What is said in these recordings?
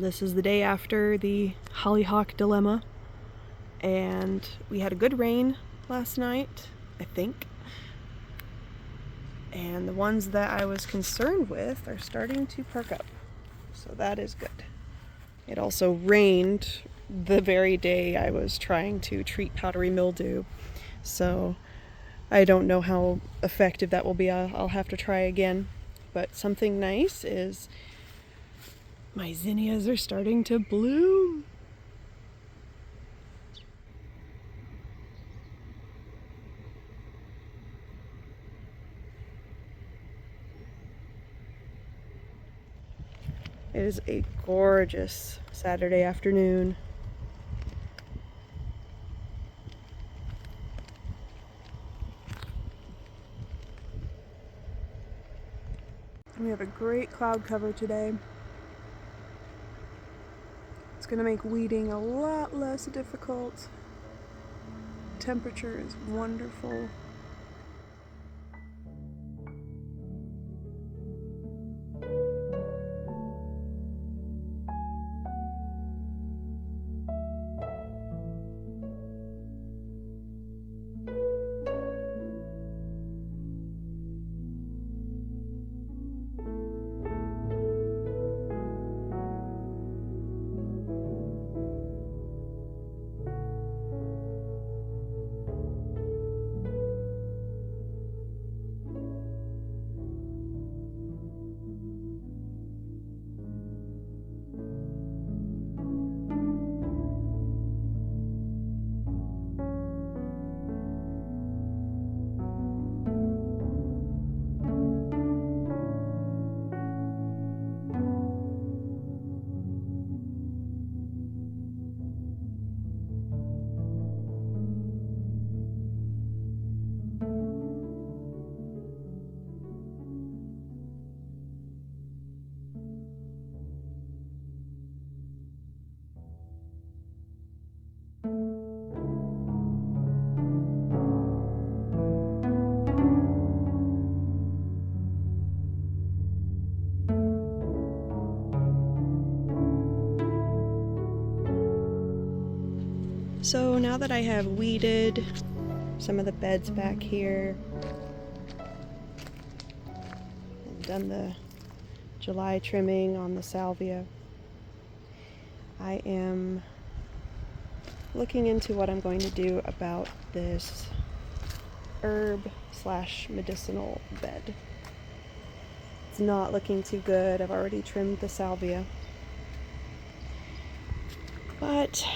This is the day after the hollyhock dilemma, and we had a good rain last night, I think. And the ones that I was concerned with are starting to perk up, so that is good. It also rained the very day I was trying to treat powdery mildew, so I don't know how effective that will be. I'll have to try again. But something nice is my zinnias are starting to bloom. It is a gorgeous Saturday afternoon. We have a great cloud cover today. It's going to make weeding a lot less difficult. Temperature is wonderful. So now that I have weeded some of the beds back here and done the July trimming on the salvia, I am looking into what I'm going to do about this herb/medicinal bed. It's not looking too good. I've already trimmed the salvia, but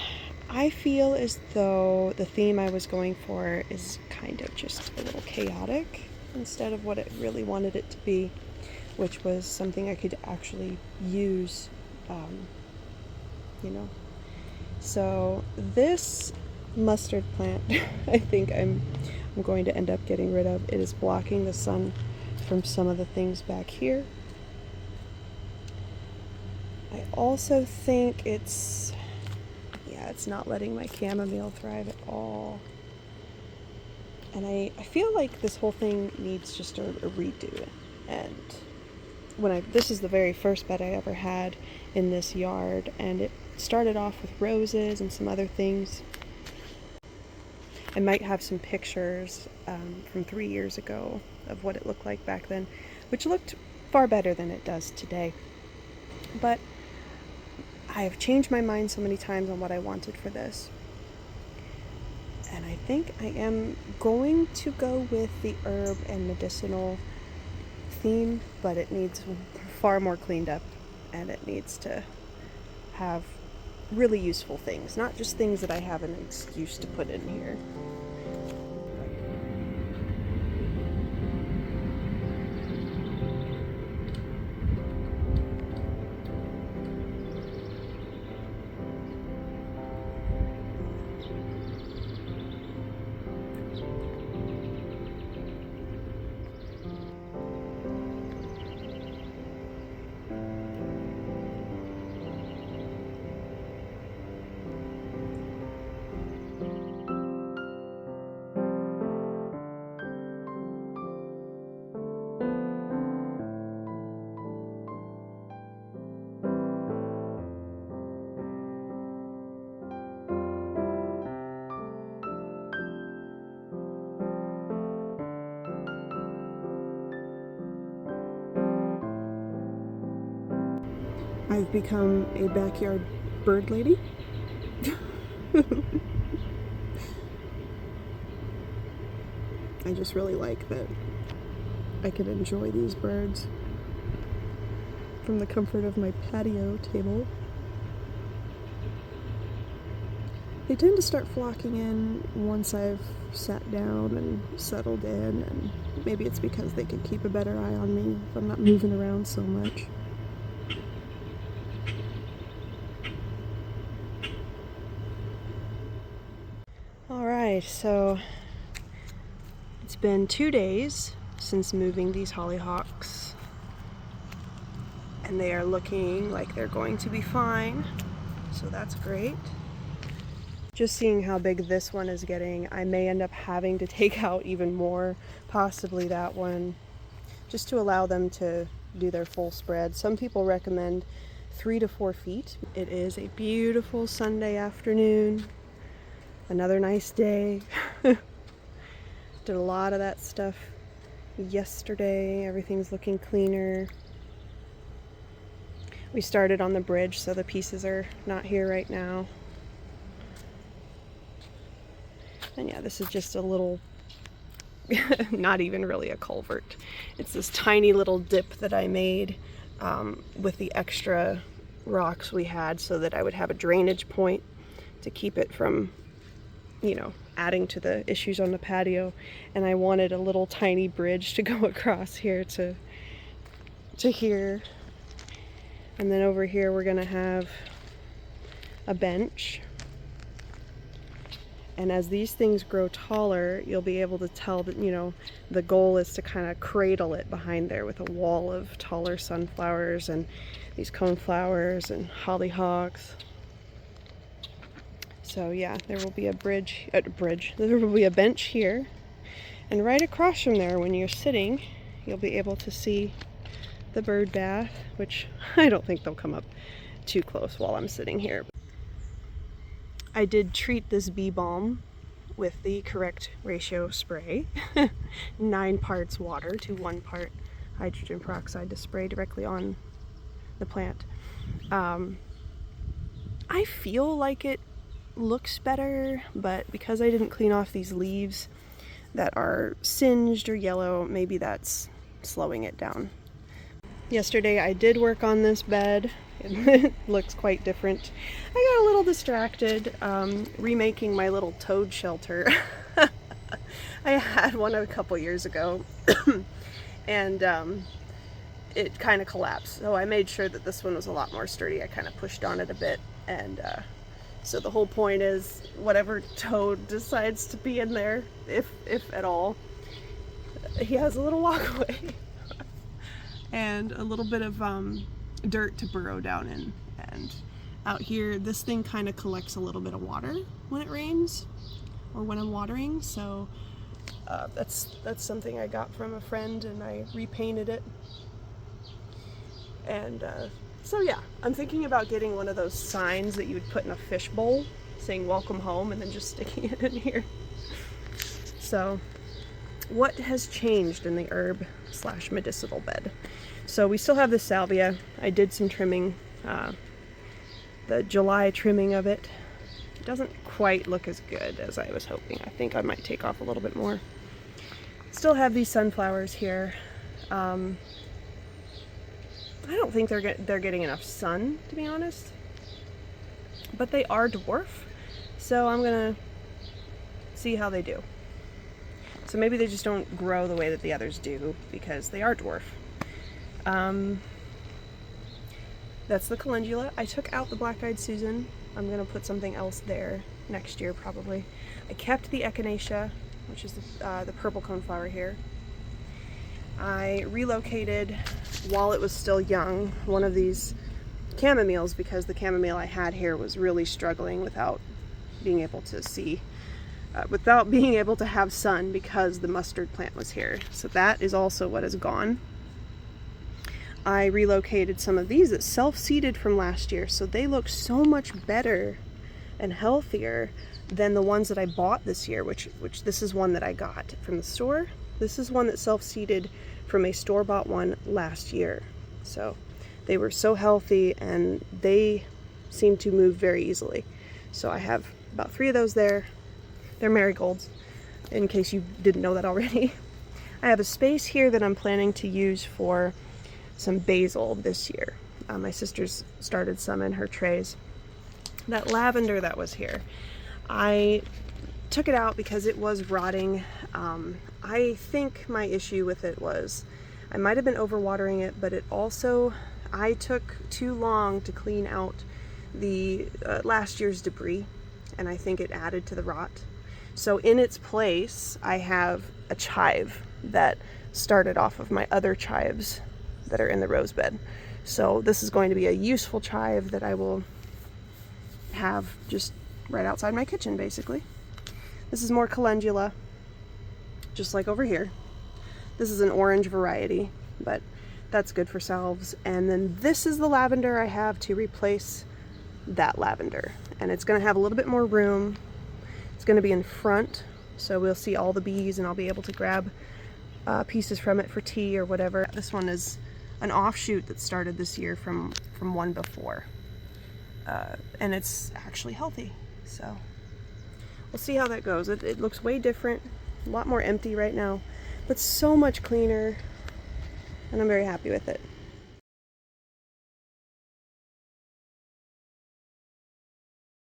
I feel as though the theme I was going for is kind of just a little chaotic instead of what it really wanted it to be, which was something I could actually use, So this mustard plant, I think I'm going to end up getting rid of. It is blocking the sun from some of the things back here. I also think it's not letting my chamomile thrive at all. And I feel like this whole thing needs just a redo. And this is the very first bed I ever had in this yard, and it started off with roses and some other things. I might have some pictures from 3 years ago of what it looked like back then, which looked far better than it does today. But I have changed my mind so many times on what I wanted for this. And I think I am going to go with the herb and medicinal theme, but it needs far more cleaned up, and it needs to have really useful things, not just things that I have an excuse to put in here. I've become a backyard bird lady. I just really like that I can enjoy these birds from the comfort of my patio table. They tend to start flocking in once I've sat down and settled in, and maybe it's because they can keep a better eye on me if I'm not moving around so much. Alright, so it's been 2 days since moving these hollyhocks, and they are looking like they're going to be fine, so that's great. Just seeing how big this one is getting, I may end up having to take out even more, possibly that one, just to allow them to do their full spread. Some people recommend 3 to 4 feet. It is a beautiful Sunday afternoon, another nice day. Did a lot of that stuff yesterday. Everything's looking cleaner. We started on the bridge, so the pieces are not here right now. And yeah, this is just a little, not even really a culvert. It's this tiny little dip that I made with the extra rocks we had so that I would have a drainage point to keep it from, you know, adding to the issues on the patio. And I wanted a little tiny bridge to go across here to here. And then over here we're gonna have a bench. And as these things grow taller, you'll be able to tell that, you know, the goal is to kind of cradle it behind there with a wall of taller sunflowers and these coneflowers and hollyhocks. So yeah, there will be there will be a bench here. And right across from there, when you're sitting, you'll be able to see the bird bath, which I don't think they'll come up too close while I'm sitting here. I did treat this bee balm with the correct ratio spray. 9 parts water to 1 part hydrogen peroxide to spray directly on the plant. I feel like it looks better, but because I didn't clean off these leaves that are singed or yellow, maybe that's slowing it down. Yesterday I did work on this bed. It looks quite different. I got a little distracted remaking my little toad shelter. I had one a couple years ago and it kind of collapsed, so I made sure that this one was a lot more sturdy. I kind of pushed on it a bit, and so the whole point is whatever toad decides to be in there, if at all, he has a little walkway and a little bit of dirt to burrow down in. And out here, this thing kind of collects a little bit of water when it rains or when I'm watering, so that's something I got from a friend, and I repainted it. And so yeah, I'm thinking about getting one of those signs that you would put in a fish bowl saying welcome home, and then just sticking it in here. So what has changed in the herb/medicinal bed? So we still have the salvia. I did some trimming, the July trimming of it. It doesn't quite look as good as I was hoping. I think I might take off a little bit more. Still have these sunflowers here. I don't think they're getting enough sun, to be honest, but they are dwarf, so I'm gonna see how they do. So maybe they just don't grow the way that the others do because they are dwarf. That's the calendula. I took out the black-eyed Susan. I'm gonna put something else there next year probably. I kept the echinacea, which is the purple coneflower here. I relocated, while it was still young, one of these chamomiles because the chamomile I had here was really struggling without being able to see, without being able to have sun because the mustard plant was here. So that is also what is gone. I relocated some of these that self-seeded from last year, so they look so much better and healthier than the ones that I bought this year, which this is one that I got from the store. This is one that self-seeded from a store-bought one last year. So They were so healthy and they seem to move very easily. So I have about 3 of those there. They're marigolds, in case you didn't know that already. I have a space here that I'm planning to use for some basil this year. My sister's started some in her trays. That lavender that was here, I took it out because it was rotting. I think my issue with it was I might have been overwatering it, but it also, I took too long to clean out the last year's debris, and I think it added to the rot. So in its place, I have a chive that started off of my other chives that are in the rose bed. So this is going to be a useful chive that I will have just right outside my kitchen, basically. This is more calendula, just like over here. This is an orange variety, but that's good for salves. And then this is the lavender I have to replace that lavender. And it's gonna have a little bit more room. It's gonna be in front, so we'll see all the bees and I'll be able to grab pieces from it for tea or whatever. This one is an offshoot that started this year from one before. And it's actually healthy, so we'll see how that goes. It looks way different, a lot more empty right now, but so much cleaner, and I'm very happy with it.